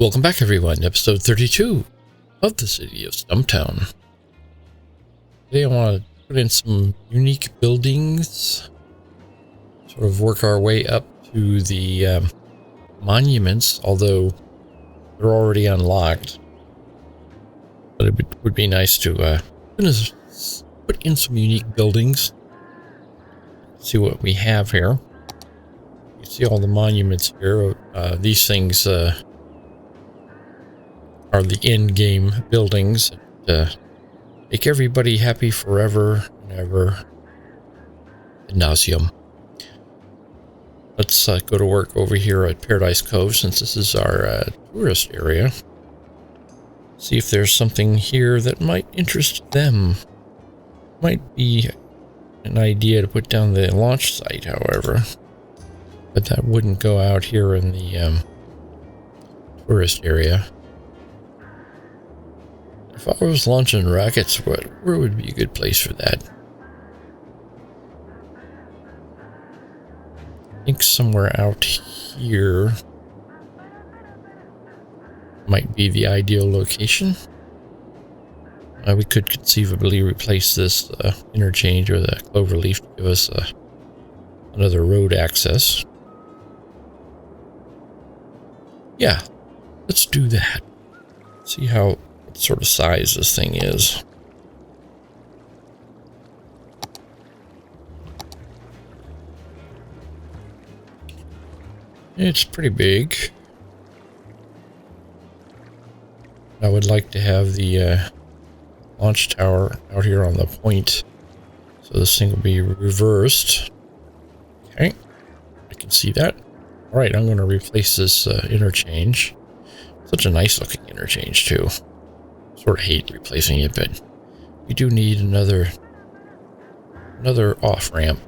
Welcome back, everyone. Episode 32 of the city of Stumptown. Today I want to put in some unique buildings, sort of work our way up to the monuments, although they're already unlocked. But it would be nice to put in some unique buildings. See what we have here. You see all the monuments here. These things are the end game buildings that make everybody happy forever and ever ad nauseum. Let's go to work over here at Paradise Cove, since this is our tourist area. See if there's something here that might interest them. Might be an idea to put down the launch site, however, but that wouldn't go out here in the tourist area. If I was launching rockets, where would be a good place for that? I think somewhere out here might be the ideal location. We could conceivably replace this interchange with a cloverleaf to give us another road access. Yeah, let's do that. See what sort of size this thing is. It's pretty big. I would like to have the launch tower out here on the point, so this thing will be reversed. Okay, I can see that. All right, I'm going to replace this interchange. Such a nice looking interchange too. Sort of hate replacing it, but we do need another off ramp.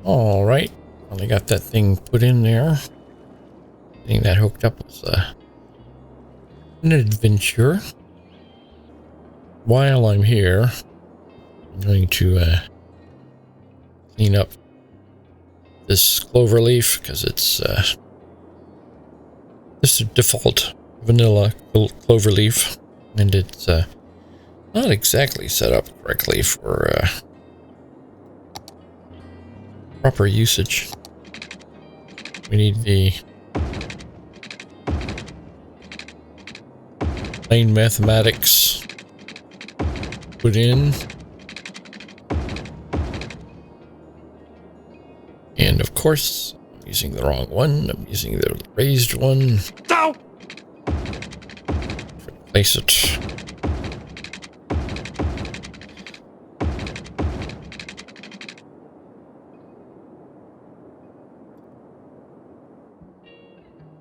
All right, finally got that thing put in there. Getting that hooked up was an adventure. While I'm here, I'm going to clean up this cloverleaf because it's just a default vanilla cloverleaf, and it's not exactly set up correctly for proper usage. We need the plain mathematics put in, and of course I'm using the wrong one. I'm using the raised one. No! Replace it.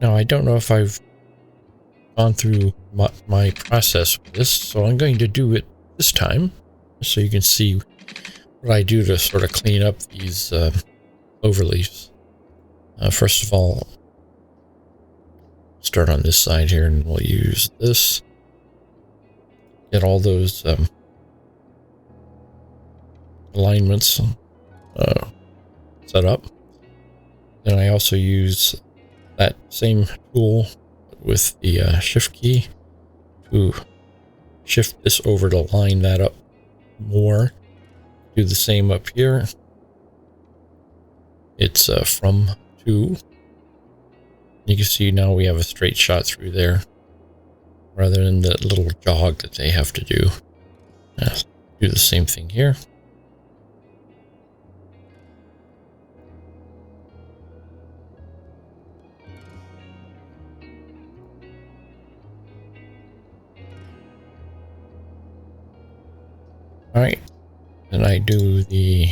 Now, I don't know if I've gone through my process with this, so I'm going to do it this time, so you can see what I do to sort of clean up these overleaves. First of all, start on this side here, and we'll use this. Get all those alignments set up. Then I also use that same tool with the shift key to shift this over to line that up more. Do the same up here. It's from to. You can see now we have a straight shot through there rather than the little jog that they have to do. Do the same thing here. All right, then I do the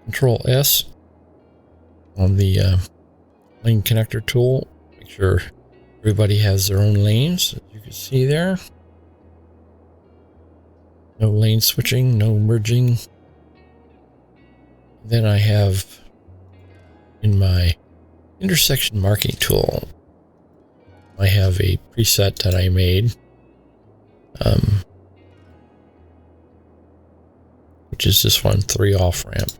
Control S on the lane connector tool. Make sure everybody has their own lanes, as you can see there. No lane switching, no merging. Then I have in my intersection marking tool, I have a preset that I made, which is this one, 3 off ramp.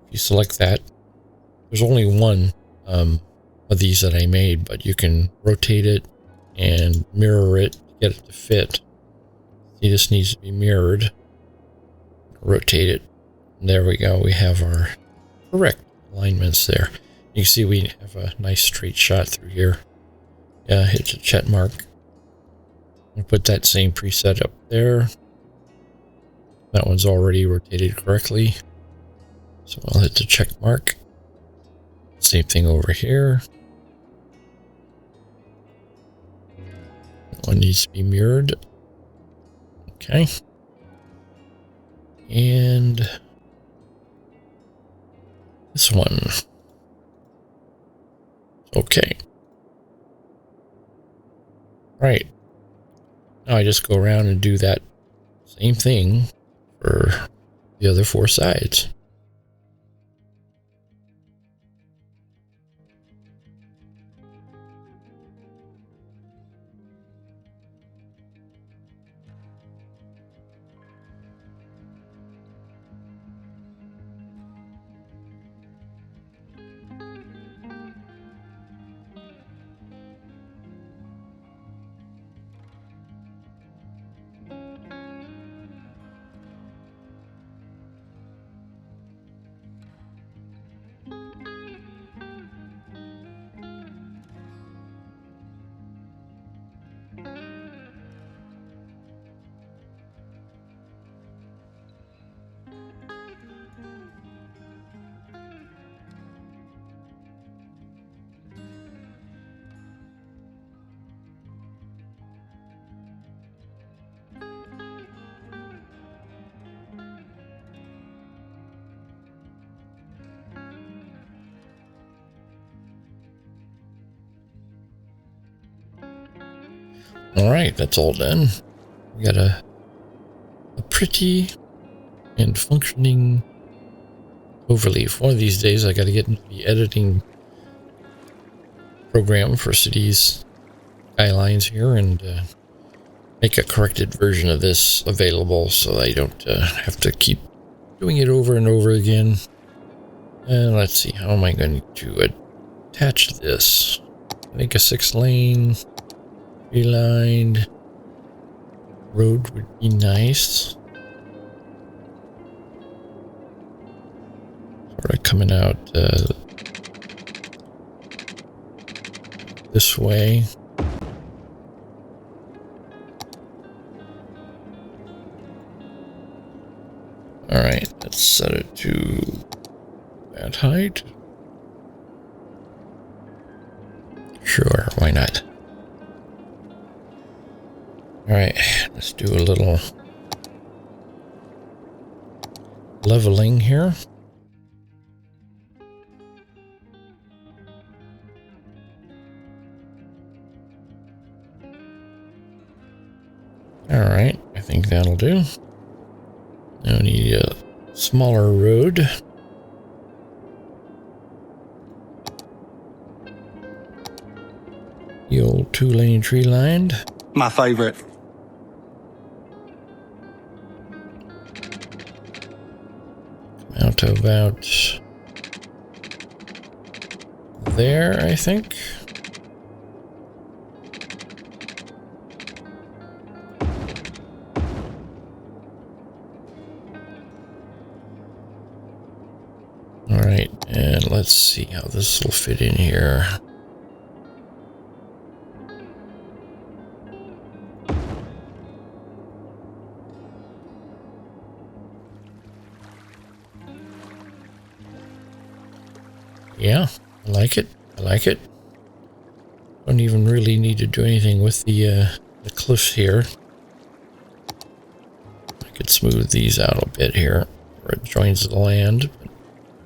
If you select that, there's only one of these that I made, but you can rotate it and mirror it to get it to fit. See, this needs to be mirrored. Rotate it. And there we go. We have our correct alignments there. You can see we have a nice straight shot through here. Yeah, hit the check mark. I'll put that same preset up there. That one's already rotated correctly. So I'll hit the check mark. Same thing over here. That one needs to be mirrored. Okay. And this one. Okay. Right. Now I just go around and do that same thing for the other 4 sides. All right, that's all done. We got a pretty and functioning overleaf. One of these days I got to get into the editing program for Cities Skylines here and make a corrected version of this available so I don't have to keep doing it over and over again. And let's see, how am I going to attach this? Make a 6-lane, 3-lined road would be nice. Sort of coming out this way. All right, let's set it to that height. Sure, why not? All right, let's do a little leveling here. All right, I think that'll do. Now I need smaller road. The old 2-lane tree lined. My favorite. Out to about there, I think. All right, and let's see how this will fit in here. Yeah, I like it. I like it. Don't even really need to do anything with the cliffs here. I could smooth these out a bit here where it joins the land.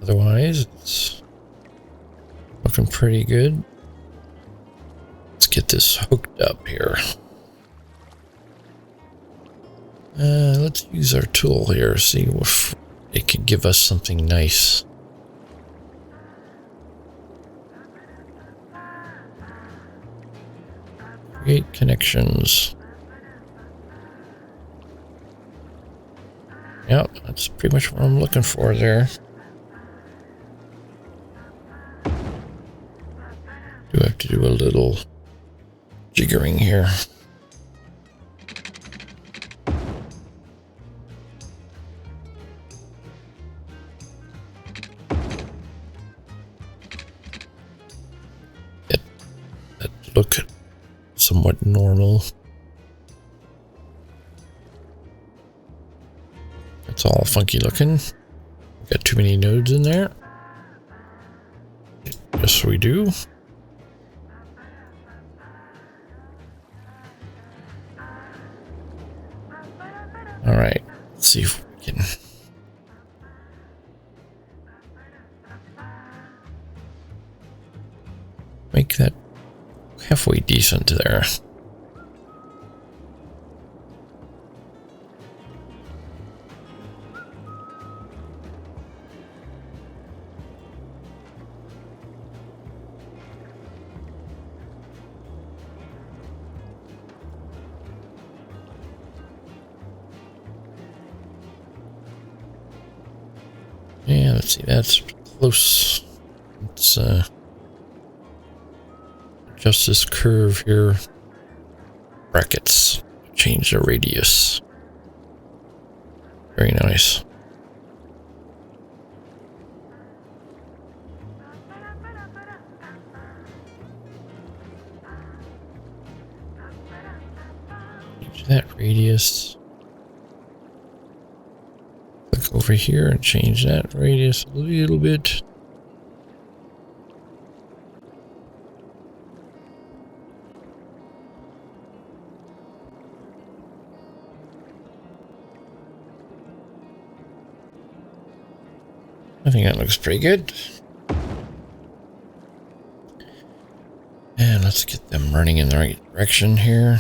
But otherwise, it's looking pretty good. Let's get this hooked up here. Let's use our tool here, see if it can give us something nice. Create connections. Yep, that's pretty much what I'm looking for there. Do have to do a little jiggering here. Get that look somewhat normal. It's all funky looking. Got too many nodes in there. Yes, we do. All right, let's see if we can make that halfway decent there. Yeah, let's see, that's close. Let's adjust this curve here. Brackets. Change the radius. Very nice. Change that radius. Click over here and change that radius a little bit. I think that looks pretty good. And let's get them running in the right direction here.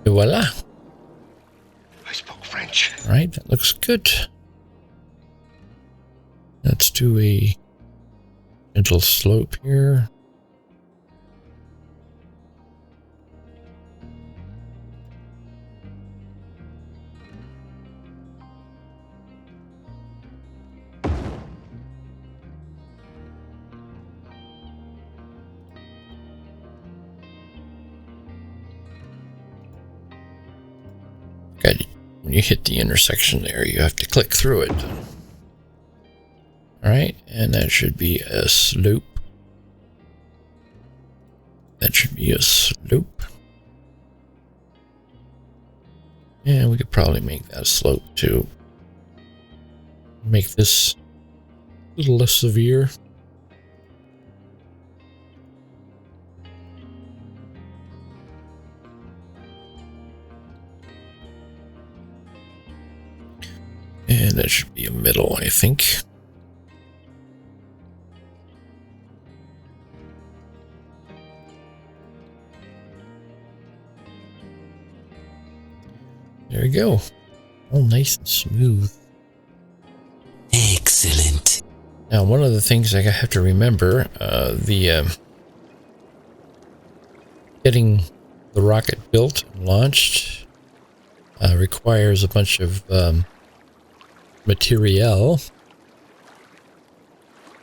Voila. I spoke French. All right, that looks good. Let's do a gentle slope here. Good. When you hit the intersection there, you have to click through it. All right, and that should be a slope. That should be a slope. And we could probably make that a slope too. Make this a little less severe. And that should be a middle, I think. There we go. All nice and smooth. Excellent. Now, one of the things I have to remember, getting the rocket built and launched requires a bunch of material,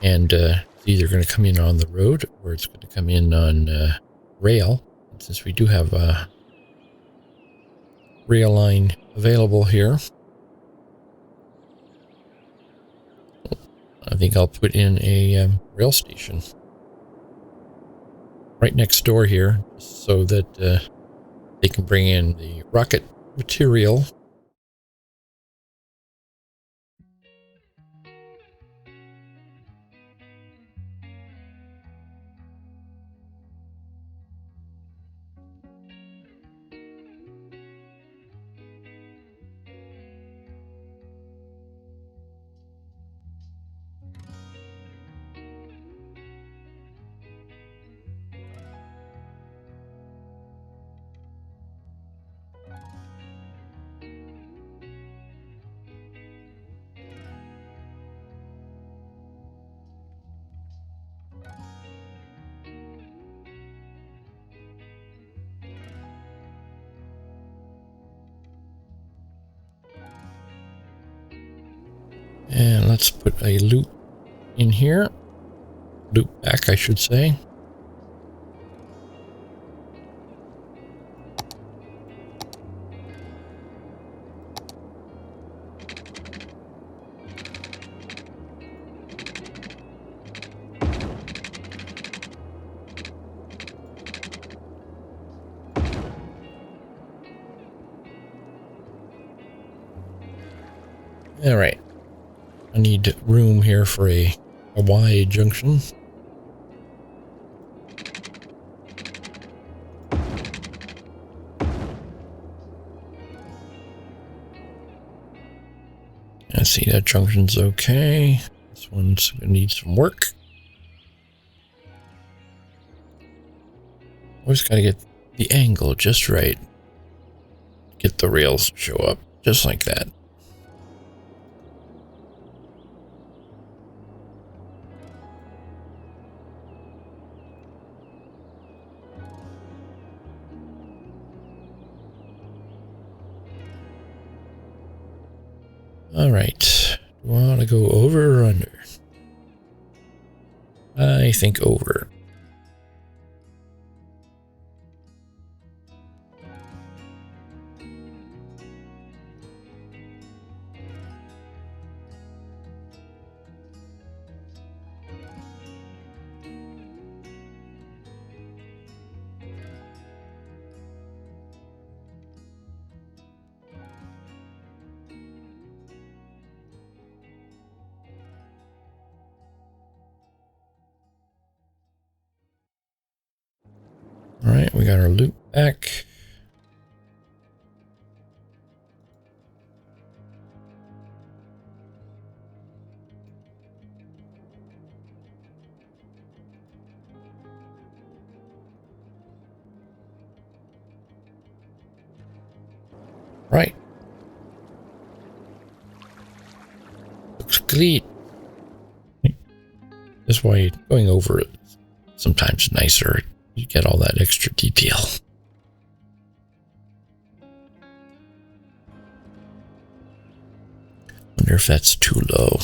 and it's either going to come in on the road or it's going to come in on rail. And since we do have a rail line available here, I think I'll put in a rail station right next door here, so that they can bring in the rocket material. And let's put a loop in here. Loop back, I should say. All right. I need room here for a Y junction. I see that junction's okay. This one's gonna need some work. Always gotta get the angle just right. Get the rails to show up just like that. All right. Do I want to go over or under? I think over. All right, we got our loop back. Right. Looks clean. That's why going over it is sometimes nicer. You get all that extra detail. Wonder if that's too low.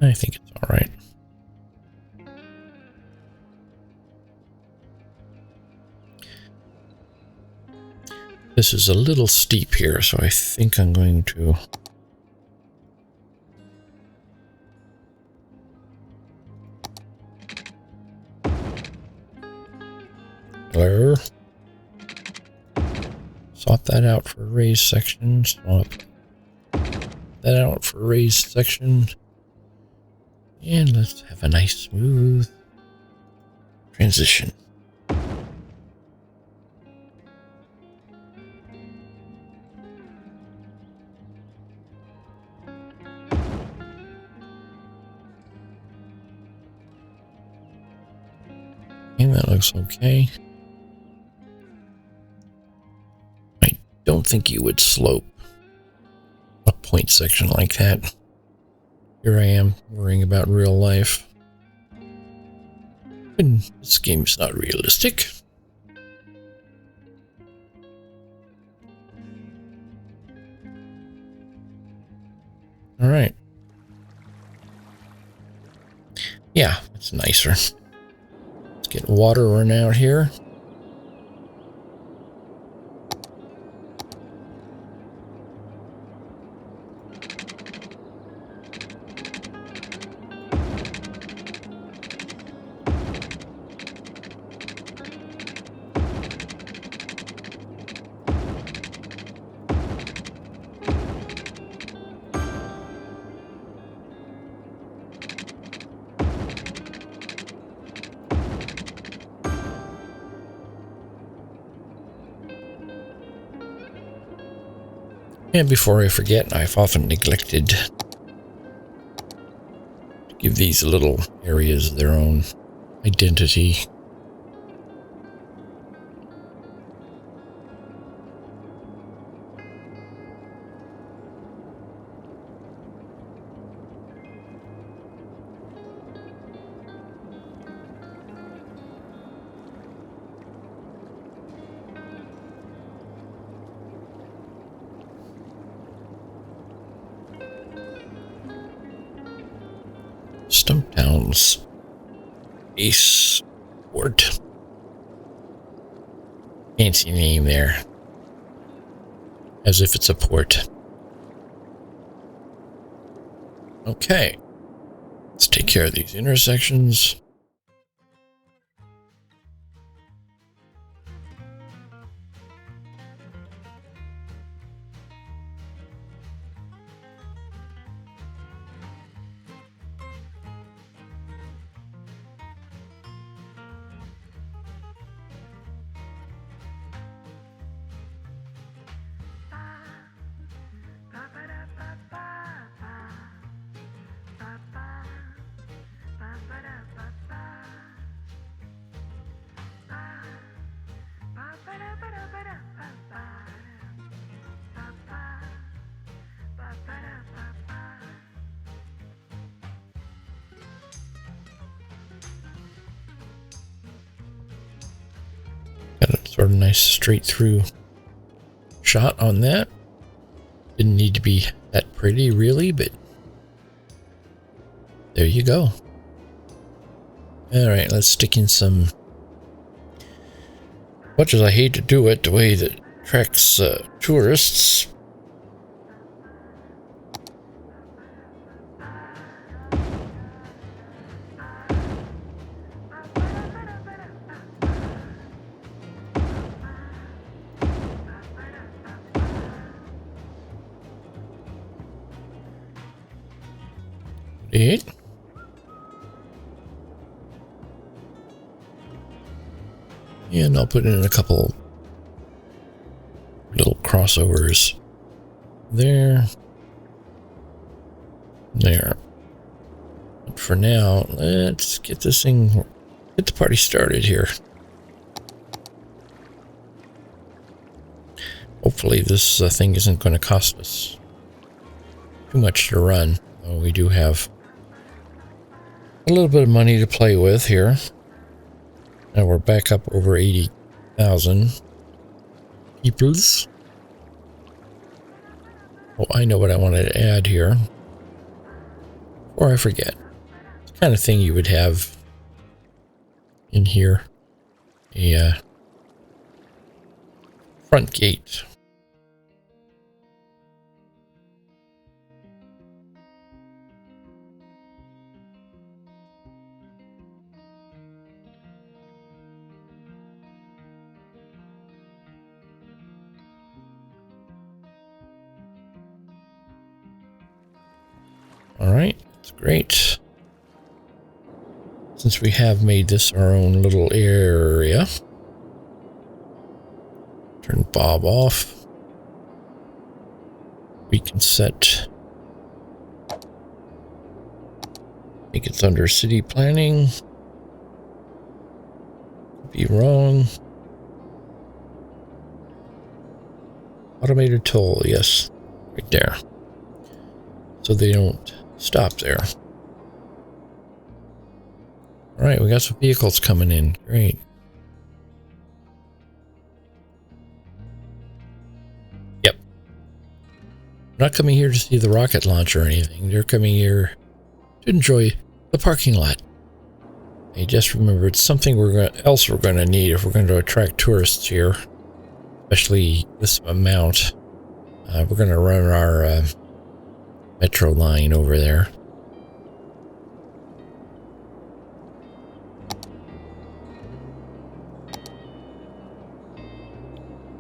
I think it's all right. This is a little steep here, so I think I'm going to swap that out for a raised section. Swap that out for a raised section. And let's have a nice smooth transition. that looks okay. I don't think you would slope a point section like that. Here I am worrying about real life. And this game's not realistic. All right. Yeah, it's nicer. Let's get water run out here. And before I forget, I've often neglected to give these little areas their own identity. Stumptown's Ace Port. Fancy name there. As if it's a port. Okay. Let's take care of these intersections. Got a sort of nice straight through shot on that. Didn't need to be that pretty really, but there you go. All right, let's stick in some, much as I hate to do it, the way that attracts tourists. And I'll put in a couple little crossovers there. There. But for now, let's get this thing, get the party started here. Hopefully this thing isn't going to cost us too much to run. Oh, we do have a little bit of money to play with here. Now we're back up over 80,000 peoples. Oh, I know what I wanted to add here. Before I forget. It's the kind of thing you would have in here. A front gate. All right, that's great. Since we have made this our own little area, turn Bob off. We can set, I think it's under city planning. be wrong. Automated toll, yes. Right there. So they don't stop there. Alright, we got some vehicles coming in. Great. Yep. They're not coming here to see the rocket launch or anything. They're coming here to enjoy the parking lot. I just remembered something else we're going to need if we're going to attract tourists here. Especially this amount. We're going to run our metro line over there.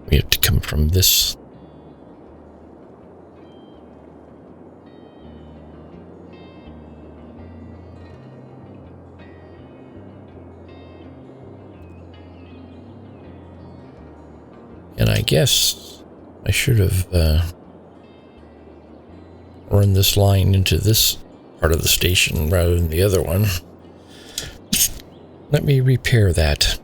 We have to come from this. And I guess I should have run this line into this part of the station rather than the other one. Let me repair that.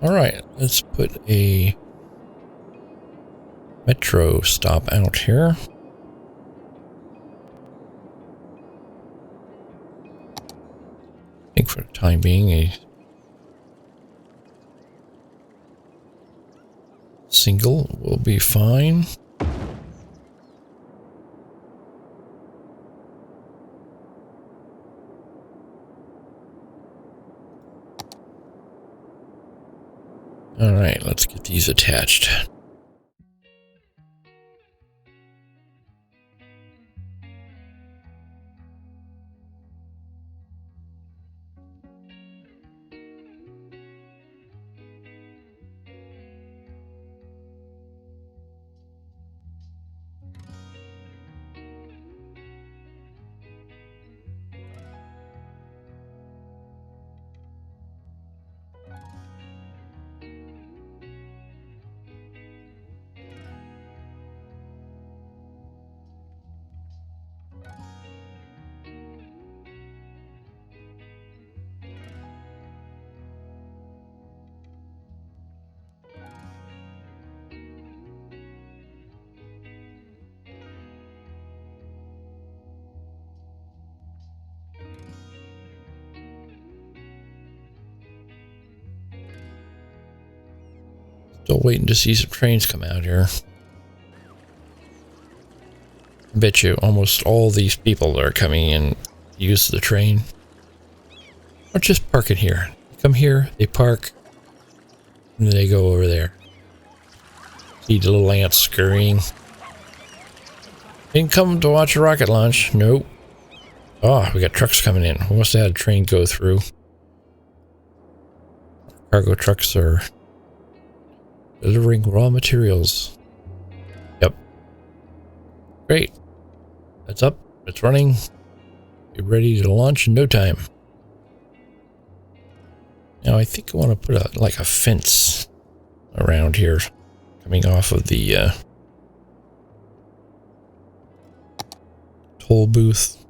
All right, let's put a metro stop out here. I think for the time being, a single will be fine. All right, let's get these attached. Still waiting to see some trains come out here. I bet you almost all these people that are coming in use the train. Or just park it here. They come here, they park, and then they go over there. See the little ants scurrying. Didn't come to watch a rocket launch. Nope. Oh, we got trucks coming in. We must have had a train go through. Cargo trucks are delivering raw materials. Yep. Great. That's up. It's running. Be ready to launch in no time. Now I think I want to put like a fence around here coming off of the toll booth.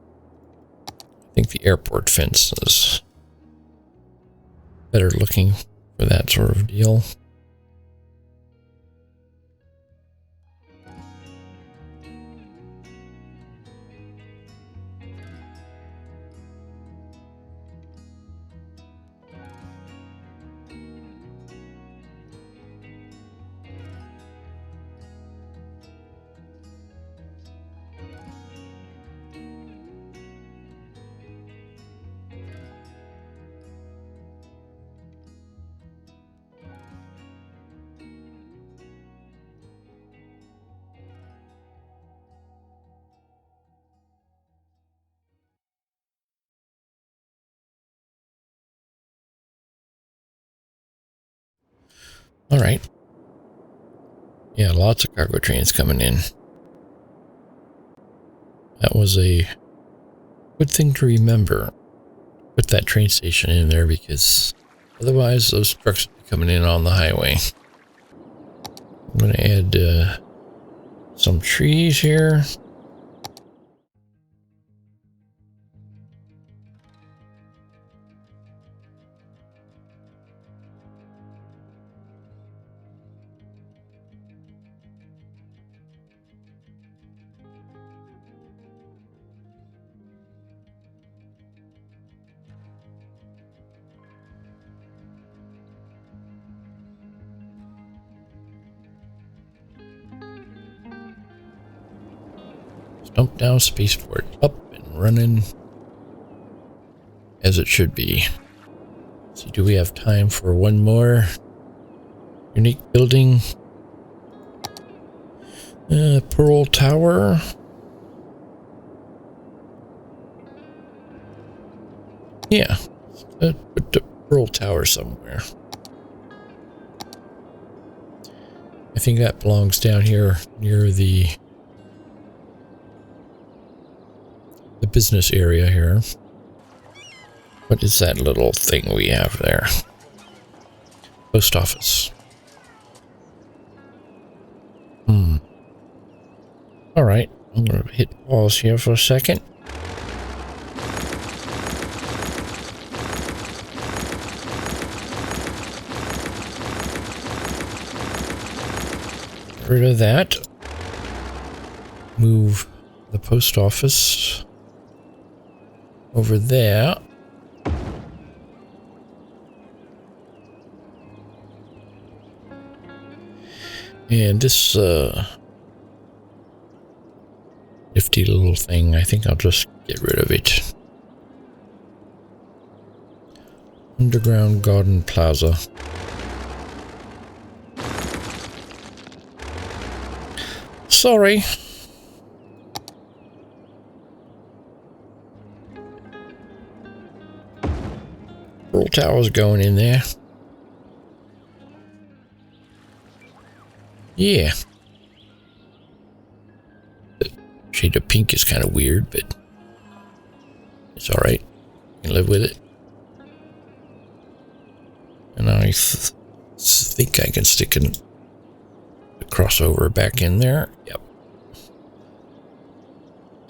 I think the airport fence is better looking for that sort of deal. All right. Yeah, lots of cargo trains coming in. That was a good thing to remember. Put that train station in there because otherwise those trucks would be coming in on the highway. I'm going to add some trees here. Stumptown spaceport up and running as it should be. Let's see, do we have time for one more unique building? Pearl Tower. Yeah, put the Pearl Tower somewhere. I think that belongs down here near the business area here. What is that little thing we have there? Post office. All right, I'm going to hit pause here for a second. Get rid of that. Move the post office over there. And this nifty little thing, I think I'll just get rid of it. Underground Garden Plaza. Sorry. Pearl Tower's going in there. Yeah. The shade of pink is kind of weird, but it's alright. You can live with it. And I think I can stick the crossover back in there. Yep.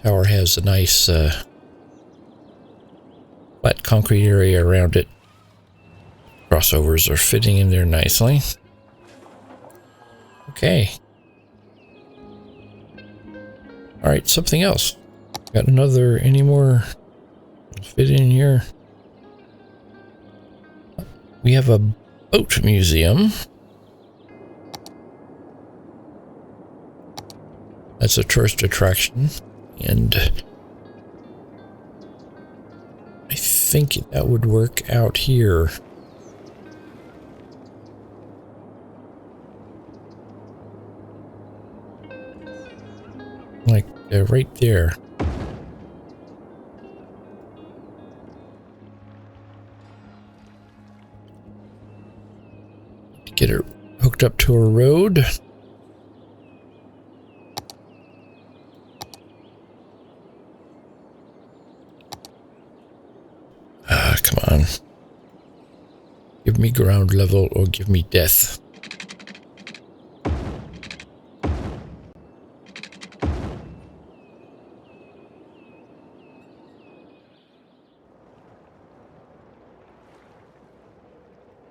Tower has a nice flat concrete area around it. Crossovers are fitting in there nicely. Okay. All right, something else. Got any more fit in here? We have a boat museum. That's a tourist attraction, and I think that would work out here. Like right there. Get it hooked up to a road. Come on. Give me ground level or give me death.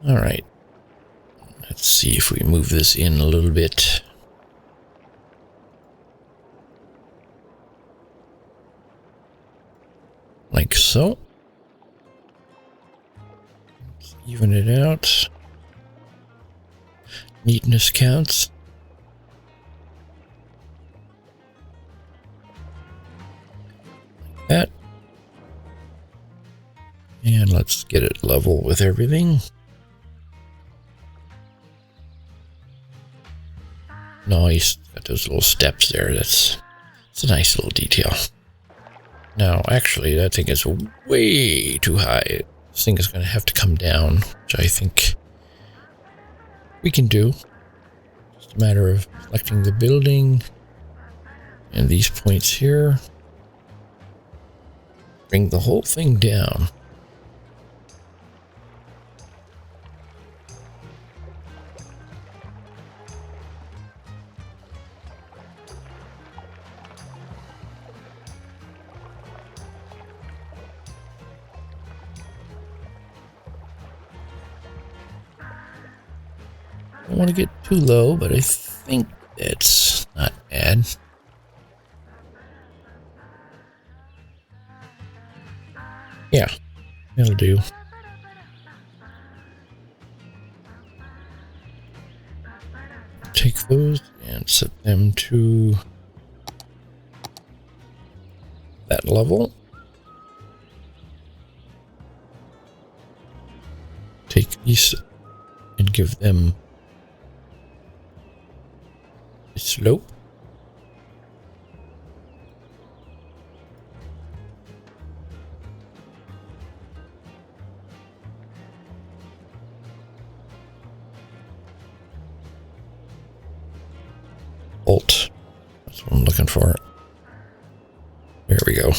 All right. Let's see if we move this in a little bit. Like so. Let's even it out. Neatness counts. Like that. And let's get it level with everything. Nice. Got those little steps there. It's a nice little detail. Now, actually, that thing is way too high. This thing is going to have to come down, which I think we can do. Just a matter of selecting the building and these points here. Bring the whole thing down. Don't want to get too low, but I think it's not bad. Yeah, that'll do. Take those and set them to that level. Take these and give them a slope. Bolt. That's what I'm looking for. There we go.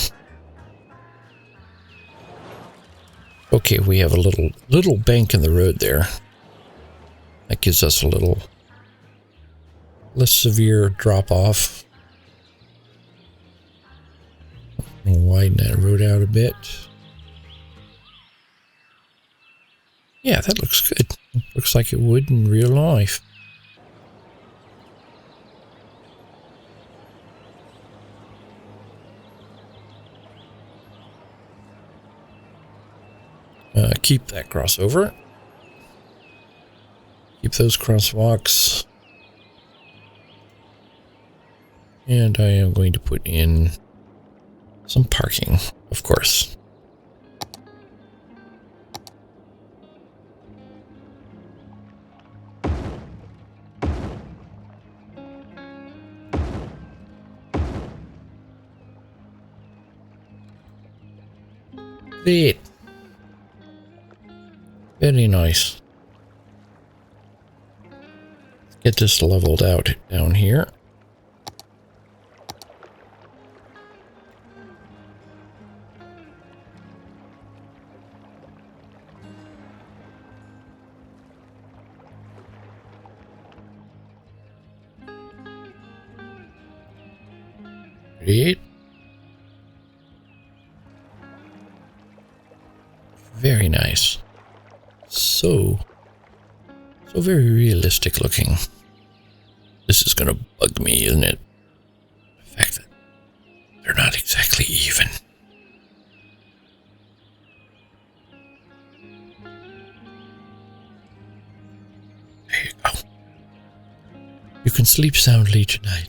Okay, we have a little bank in the road there. That gives us a little less severe drop off. I'll widen that road out a bit. Yeah, that looks good. Looks like it would in real life. Keep that crossover. Keep those crosswalks. And I am going to put in some parking, of course. Great. Very nice. Let's get this leveled out down here. Great. Very nice. So very realistic looking. This is gonna bug me, isn't it? The fact that they're not exactly even. There you go. You can sleep soundly tonight.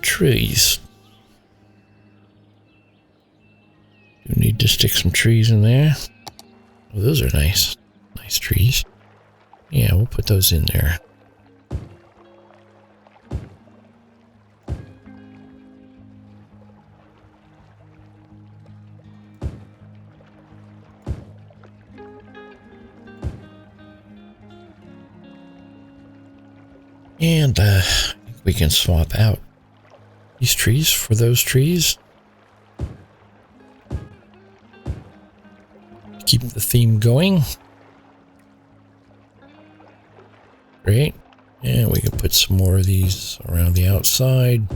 Trees. You need to stick some trees in there. Oh, those are nice. Nice trees. Yeah, we'll put those in there. And I think we can swap out these trees for those trees. Keep the theme going. Great. And we can put some more of these around the outside.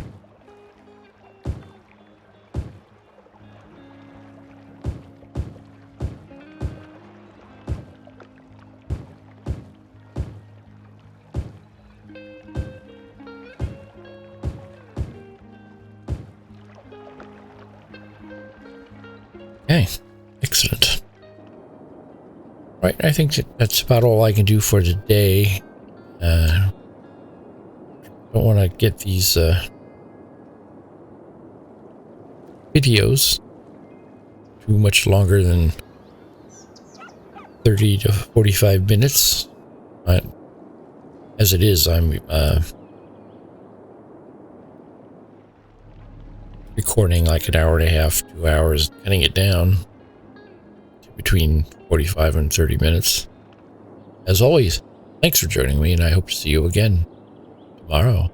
Okay, excellent. Right, I think that's about all I can do for today. Don't want to get these videos too much longer than 30 to 45 minutes. As it is, I'm recording like an hour and a half, 2 hours, cutting it down to between 45 and 30 minutes. As always, thanks for joining me, and I hope to see you again tomorrow.